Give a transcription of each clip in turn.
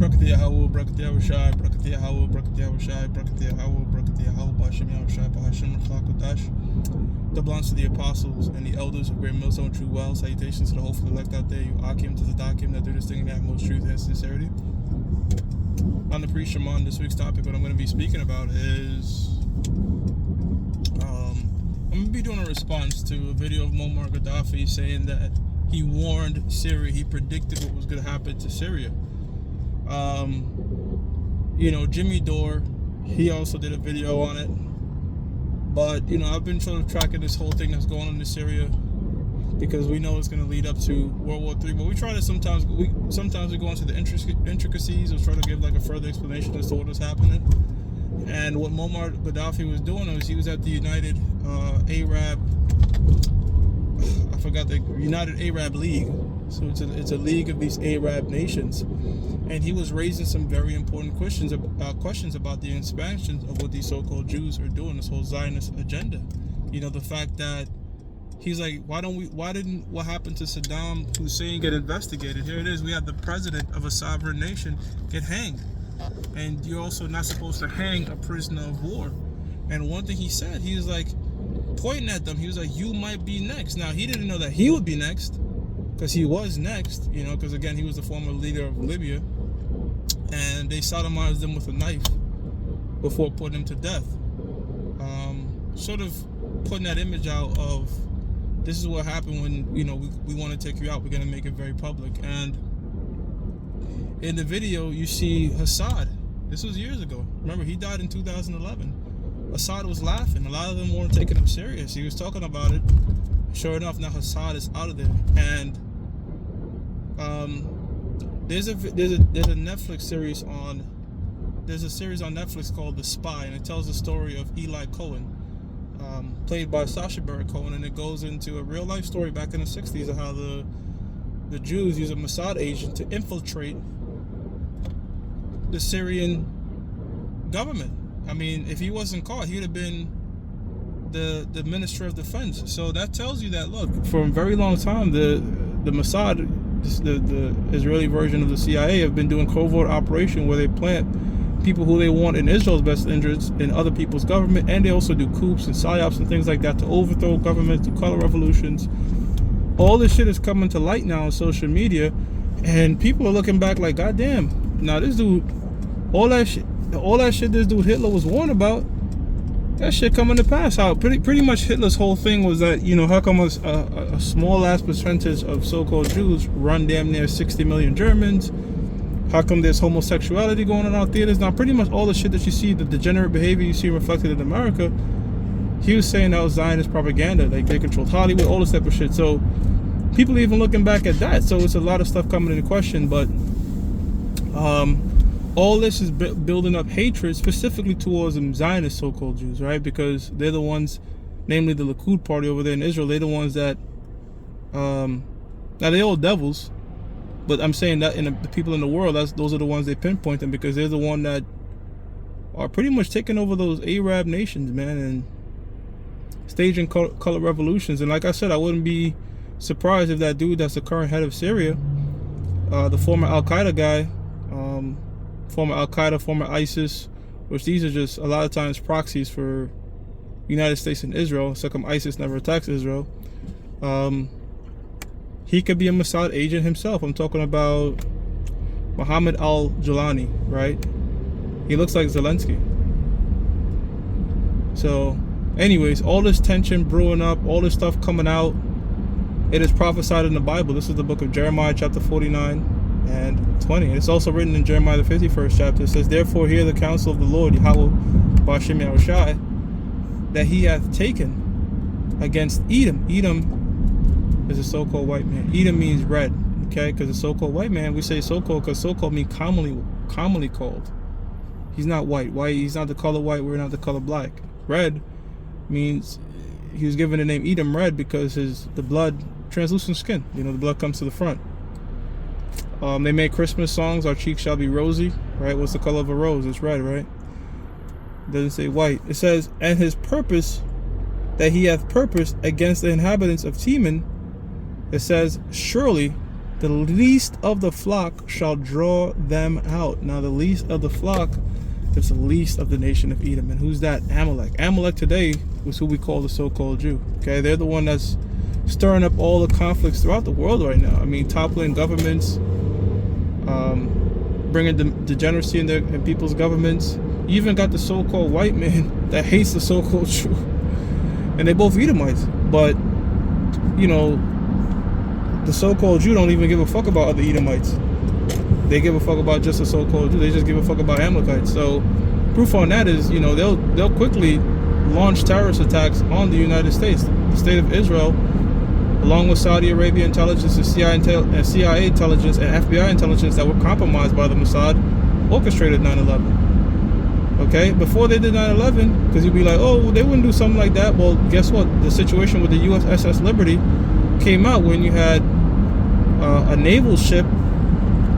Brakati Yahweh, Brakati Yahushai, Brakati Yahweh, Brakati Yahushai, Brakati Yahweh, Brakati Yahweh, Bashim Yahushai, Bahashim Chakodash. That belongs to the apostles and the elders of Great Millstone True Well. Salutations to the hopeful elect out there. You Akim to the Dakim that do this thing in the utmost truth and sincerity. On the pre-Shaman, this week's topic, what I'm going to be speaking about is I'm going to be doing a response to a video of Muammar Gaddafi saying that he warned Syria, he predicted what was going to happen to Syria. Jimmy Dore, he also did a video on it. But, I've been sort of tracking this whole thing that's going on in Syria because we know it's going to lead up to World War III. But we try to sometimes we go into the intricacies or try to give like a further explanation as to what is happening. And what Muammar Gaddafi was doing was he was at the United Arab League. So it's a league of these Arab nations, and he was raising some very important questions about the expansion of what these so-called Jews are doing, this whole Zionist agenda. The fact that he's like, why didn't what happened to Saddam Hussein get investigated? Here it is, we have the president of a sovereign nation get hanged, and you're also not supposed to hang a prisoner of war. And one thing he said, he was like pointing at them, he was like, you might be next. Now he didn't know that he would be next, because he was next, because again, he was the former leader of Libya, and they sodomized him with a knife before putting him to death. Sort of putting that image out of, this is what happened when, we want to take you out, we're going to make it very public. And in the video, you see Assad. This was years ago. Remember, he died in 2011. Assad was laughing. A lot of them weren't taking him serious. He was talking about it. Sure enough, now Assad is out of there. And there's a Netflix series on Netflix called The Spy, and it tells the story of Eli Cohen, played by Sacha Baron Cohen, and it goes into a real life story back in the 60s of how the Jews use a Mossad agent to infiltrate the Syrian government. I mean, if he wasn't caught, he would have been the Minister of Defense. So that tells you that, look, for a very long time, the Mossad, the Israeli version of the CIA, have been doing covert operation where they plant people who they want in Israel's best interests in other people's government, and they also do coups and psyops and things like that to overthrow governments, do color revolutions. All this shit is coming to light now on social media, and people are looking back like, God damn, now this dude, all that shit this dude Hitler was warned about, that shit coming to pass. How pretty much Hitler's whole thing was that, how come a small ass percentage of so-called Jews run damn near 60 million Germans? How come there's homosexuality going on out theaters? Now, pretty much all the shit that you see, the degenerate behavior you see reflected in America, he was saying that was Zionist propaganda. Like, they controlled Hollywood, all this type of shit. So people are even looking back at that. So it's a lot of stuff coming into question. But all this is building up hatred specifically towards the Zionist so-called Jews, right? Because they're the ones, namely the Likud party over there in Israel, they're the ones that, now they're all devils, but I'm saying that in the people in the world, those are the ones they pinpoint them, because they're the one that are pretty much taking over those Arab nations, man, and staging color revolutions. And like I said, I wouldn't be surprised if that dude that's the current head of Syria, the former Al-Qaeda guy, former Al-Qaeda, former ISIS, which these are just a lot of times proxies for United States and Israel. So come ISIS never attacks Israel. He could be a Mossad agent himself. I'm talking about Mohammed al-Julani, right? He looks like Zelensky. So, anyways, all this tension brewing up, all this stuff coming out, it is prophesied in the Bible. This is the book of Jeremiah, chapter 49 and 20. It's also written in Jeremiah, the 51st chapter. It says, therefore hear the counsel of the Lord, Yahweh, Bashim Yahushai, that he hath taken against Edom. Edom is a so-called white man. Edom means red, okay? Because a so-called white man, we say so-called because so-called means commonly called. He's not white. White, he's not the color white. We're not the color black. Red means he was given the name Edom red because the blood, translucent skin. The blood comes to the front. They make Christmas songs. Our cheeks shall be rosy, right? What's the color of a rose? It's red, right? It doesn't say white. It says, and his purpose that he hath purposed against the inhabitants of Teman. It says, surely The least of the flock shall draw them out. Now, the least of the flock is the least of the nation of Edom. And who's that? Amalek. Amalek today was who we call the so-called Jew. Okay, they're the one that's stirring up all the conflicts throughout the world right now. I mean, toppling governments, bringing degeneracy in people's governments. You even got the so-called white man that hates the so-called Jew. And they both Edomites. But, you know, the so-called Jew don't even give a fuck about other Edomites. They give a fuck about just the so-called Jew. They just give a fuck about Amalekites. So proof on that is, you know, they'll quickly launch terrorist attacks on the United States, the state of Israel, along with Saudi Arabia intelligence and CIA intelligence and FBI intelligence that were compromised by the Mossad, orchestrated 9/11. Okay, before they did 9/11, because you'd be like, oh, well, they wouldn't do something like that. Well, guess what? The situation with the USS Liberty came out when you had a naval ship,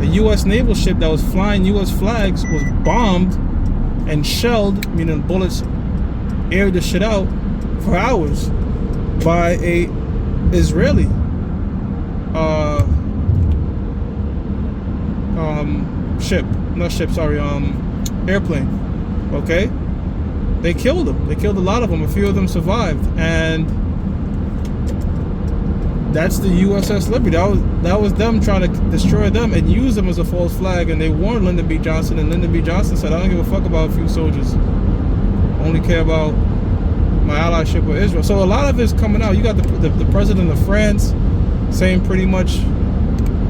a U.S. naval ship that was flying U.S. flags, was bombed and shelled, meaning bullets aired the shit out for hours by a Israeli airplane. Okay, they killed them. They killed a lot of them. A few of them survived, and that's the USS Liberty. That was them trying to destroy them and use them as a false flag. And they warned Lyndon B. Johnson, and Lyndon B. Johnson said, "I don't give a fuck about a few soldiers. I only care about my allyship with Israel." So a lot of it's coming out. You got the president of France saying pretty much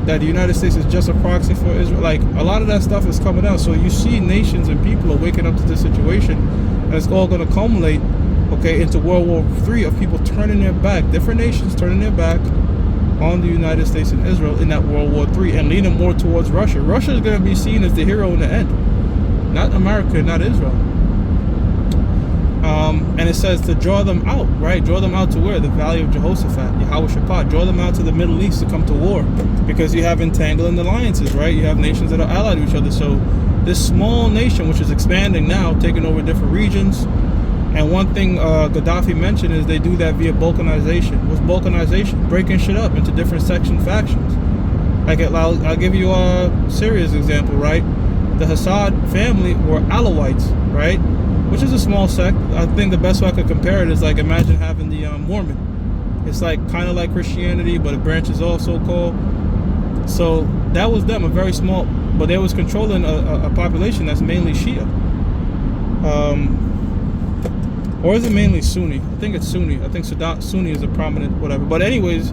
that the United States is just a proxy for Israel. Like, a lot of that stuff is coming out. So you see nations and people are waking up to this situation, and it's all going to culminate, okay, into World War III of people turning their back, different nations turning their back on the United States and Israel in that World War III and leaning more towards Russia. Russia is going to be seen as the hero in the end, not America, not Israel. And it says to draw them out, right? Draw them out to where? The Valley of Jehoshaphat, Yahweh. Draw them out to the Middle East to come to war, because you have entangling alliances, right? You have nations that are allied to each other. So this small nation, which is expanding now, taking over different regions. And one thing Gaddafi mentioned is they do that via balkanization. What's balkanization? Breaking shit up into different factions. Like, I'll give you Syria's example, right? The Assad family were Alawites, right? Which is a small sect. I think the best way I could compare it is like, imagine having the Mormon. It's like kind of like Christianity, but it branches off, so-called. So that was them, a very small, but they was controlling a population that's mainly Shia. Or is it mainly Sunni? I think it's Sunni. I think Sunni is a prominent whatever. But anyways,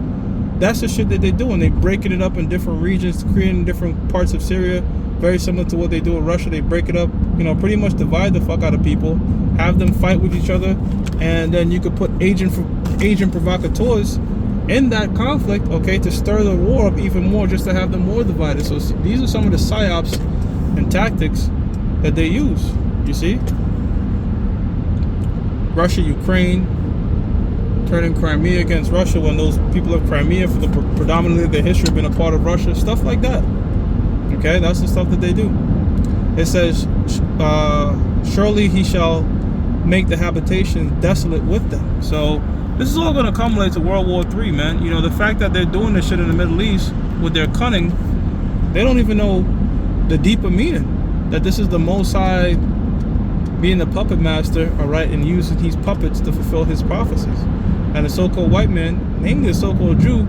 that's the shit that they do, and they breaking it up in different regions, creating different parts of Syria. Very similar to what they do in Russia. They break it up, you know, pretty much divide the fuck out of people, have them fight with each other, and then you could put agent provocateurs in that conflict, okay, to stir the war up even more, just to have them more divided. So these are some of the psyops and tactics that they use, you see? Russia, Ukraine, turning Crimea against Russia when those people of Crimea, for the predominantly their history, have been a part of Russia, stuff like that. Okay, that's the stuff that they do. It says, surely he shall make the habitation desolate with them. So this is all going to culminate to World War III, man. You know, the fact that they're doing this shit in the Middle East with their cunning, they don't even know the deeper meaning. That this is the Most High being the puppet master, all right, and using these puppets to fulfill his prophecies. And the so-called white man, namely the so-called Jew,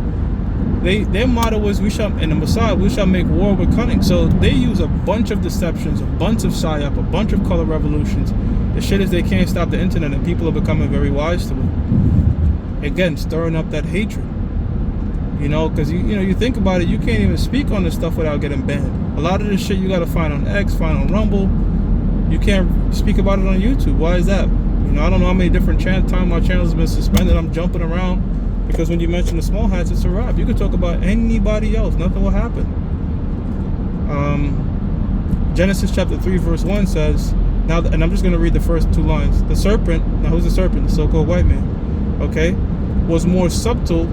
their motto was, we shall make war with cunning. So they use a bunch of deceptions, a bunch of psyop, a bunch of color revolutions. The shit is they can't stop the internet, and people are becoming very wise to it. Again, stirring up that hatred. You know, because you think about it, you can't even speak on this stuff without getting banned. A lot of this shit you got to find on X, find on Rumble. You can't speak about it on YouTube. Why is that? You know, I don't know how many different times my channel has been suspended. I'm jumping around. Because when you mention the small hats, it's a wrap. You can talk about anybody else. Nothing will happen. Genesis chapter 3 verse 1 says, now, and I'm just going to read the first two lines. The serpent, now who's the serpent? The so-called white man, okay, was more subtle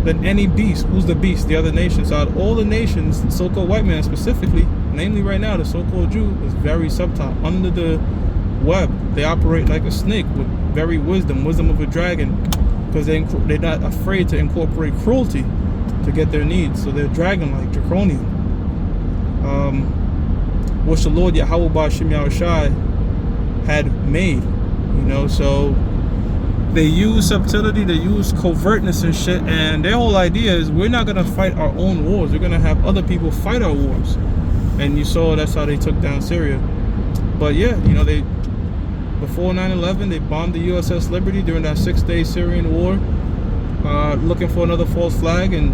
than any beast. Who's the beast? The other nations. Out of all the nations, the so-called white man specifically, namely right now, the so-called Jew, is very subtle. Under the web, they operate like a snake with very wisdom of a dragon. Because they're not afraid to incorporate cruelty to get their needs. So they're dragon-like, draconian, which the Lord Yahweh Ba'Shem Yahushai had made. So they use subtlety, they use covertness and shit, and their whole idea is we're not gonna fight our own wars. We're gonna have other people fight our wars. And you saw that's how they took down Syria. But yeah, they before 9/11 they bombed the USS Liberty during that 6-day Syrian war, looking for another false flag. And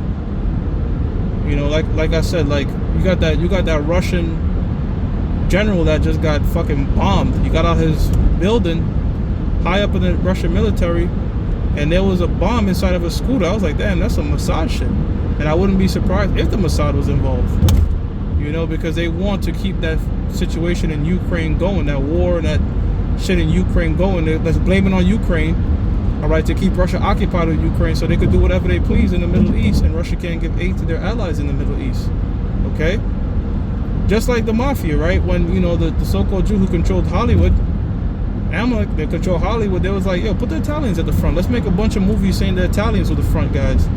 like I said, like you got that Russian general that just got fucking bombed. He got out his building high up in the Russian military, and there was a bomb inside of a scooter. I was like, damn, that's some Mossad shit. And I wouldn't be surprised if the Mossad was involved, because they want to keep that situation in Ukraine going, that war and that shit in Ukraine going. Let's blame it on Ukraine, all right, to keep Russia occupied with Ukraine so they could do whatever they please in the Middle East, and Russia can't give aid to their allies in the Middle East, okay? Just like the mafia, right? When, the so-called Jew who controlled Hollywood, Amalek, they control Hollywood, they was like, yo, put the Italians at the front. Let's make a bunch of movies saying the Italians were the front guys.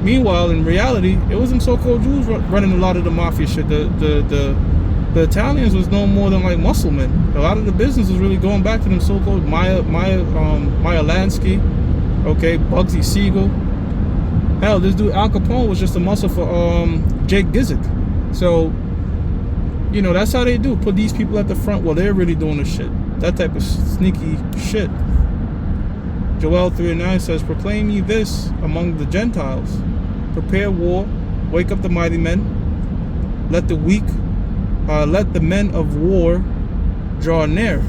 Meanwhile, in reality, it was them so-called Jews running a lot of the mafia shit. The Italians was no more than like muscle men. A lot of the business was really going back to them so-called Maya Lansky, okay, Bugsy Siegel. Hell, this dude Al Capone was just a muscle for Jake Gizek. So, that's how they do. Put these people at the front while they're really doing the shit. That type of sneaky shit. Joel 3:9 says, proclaim ye this among the Gentiles. Prepare war, wake up the mighty men, let the men of war draw near.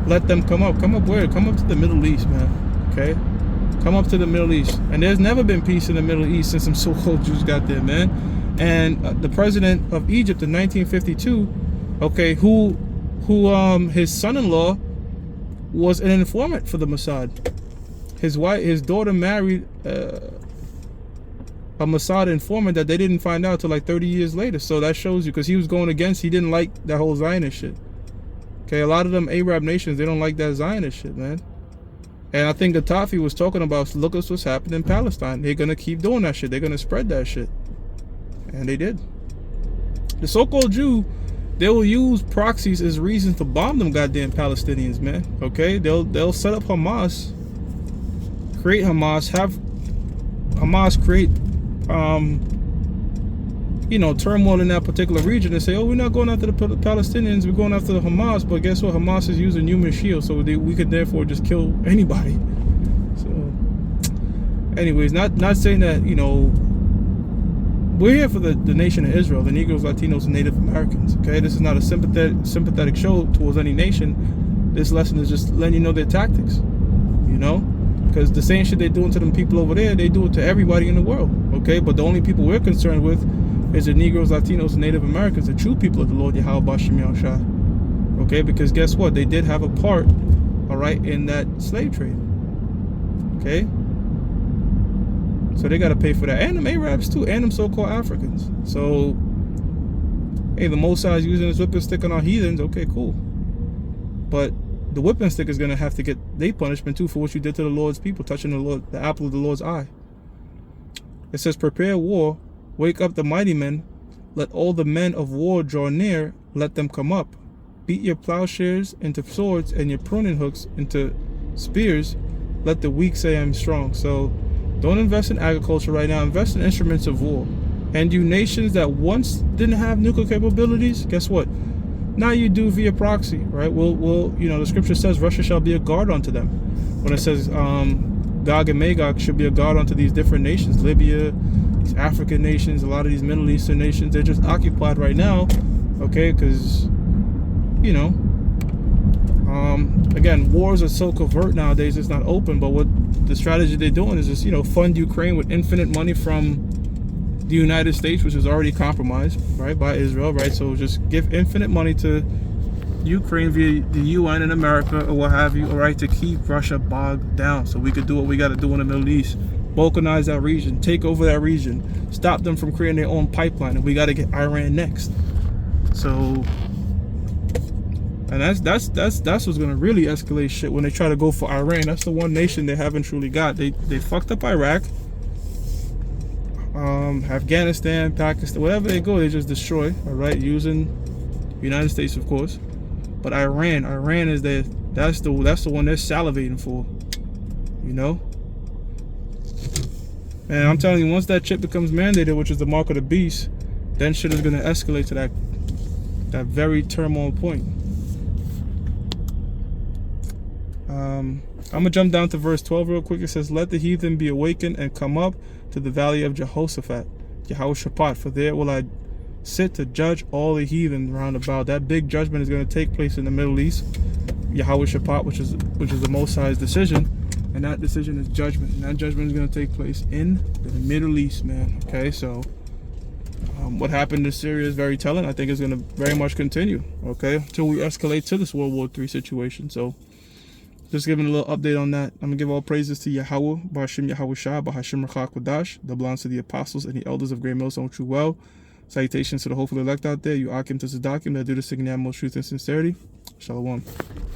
Let them come up. Come up where? Come up to the Middle East, man. Okay? Come up to the Middle East. And there's never been peace in the Middle East since some so-called Jews got there, man. And the president of Egypt in 1952, okay, who his son-in-law was an informant for the Mossad. His daughter married a Mossad informant that they didn't find out till like 30 years later. So that shows you, because he was going against, he didn't like that whole Zionist shit. Okay, a lot of them Arab nations, they don't like that Zionist shit, man. And I think Gadadafi was talking about, look at what's happening in Palestine. They're going to keep doing that shit. They're going to spread that shit. And they did. The so-called Jew, they will use proxies as reasons to bomb them goddamn Palestinians, man. Okay? They'll set up Hamas, create Hamas, have Hamas create turmoil in that particular region and say, oh, we're not going after the Palestinians, we're going after the Hamas. But guess what? Hamas is using human shields, so we could therefore just kill anybody. So anyways, not saying that, we're here for the nation of Israel, the Negroes, Latinos, and Native Americans. Okay, this is not a sympathetic show towards any nation. This lesson is just letting you know their tactics. Because the same shit they're doing to them people over there, they do it to everybody in the world. Okay, but the only people we're concerned with is the Negroes, Latinos, and Native Americans, the true people of the Lord Yahweh Ba'Shem Yahushai. Okay, because guess what? They did have a part, all right, in that slave trade. Okay. So they got to pay for that. And them Arabs too, and them so-called Africans. So, hey, the Mossad is using his whipping stick on our heathens. Okay, cool. But the whipping stick is going to have to get their punishment too for what you did to the Lord's people, touching the apple of the Lord's eye. It says, prepare war, wake up the mighty men, let all the men of war draw near, let them come up. Beat your plowshares into swords and your pruning hooks into spears. Let the weak say I'm strong. So, don't invest in agriculture right now. Invest in instruments of war. And you nations that once didn't have nuclear capabilities, guess what? Now you do via proxy, right? The scripture says Russia shall be a guard unto them. When it says Gog and Magog should be a guard unto these different nations, Libya, these African nations, a lot of these Middle Eastern nations, they're just occupied right now, okay? Because, again, wars are so covert nowadays, it's not open, but what the strategy they're doing is just, fund Ukraine with infinite money from the United States, which is already compromised, right, by Israel, right? So just give infinite money to Ukraine via the UN and America or what have you, all right, to keep Russia bogged down so we could do what we got to do in the Middle East. Balkanize that region, take over that region, stop them from creating their own pipeline, and we got to get Iran next. So, and that's what's gonna really escalate shit when they try to go for Iran. That's the one nation they haven't truly got. They fucked up Iraq. Afghanistan, Pakistan, wherever they go, they just destroy. All right, using the United States, of course. But Iran is that's the one they're salivating for. You know. And I'm telling you, once that chip becomes mandated, which is the mark of the beast, then shit is gonna escalate to that very turmoil point. I'm gonna jump down to verse 12 real quick. It says, "Let the heathen be awakened and come up to the valley of Jehoshaphat, Jehoshaphat, for there will I sit to judge all the heathen round about." That big judgment is going to take place in the Middle East. Jehoshaphat, which is the Most High's decision, and that decision is judgment, and that judgment is going to take place in the Middle East, man. Okay, so what happened in Syria is very telling. I think it's going to very much continue. Okay, until we escalate to this World War III situation. So. Just giving a little update on that. I'm going to give all praises to Yahweh, Ba'ashim Yahushua, Ba'ashim Rachak Wadash, the belongs to the apostles and the elders of Great Millstone True Well. Salutations to the hopeful elect out there. You Akim to Zadakim that do the singing most truth and sincerity. Shalom.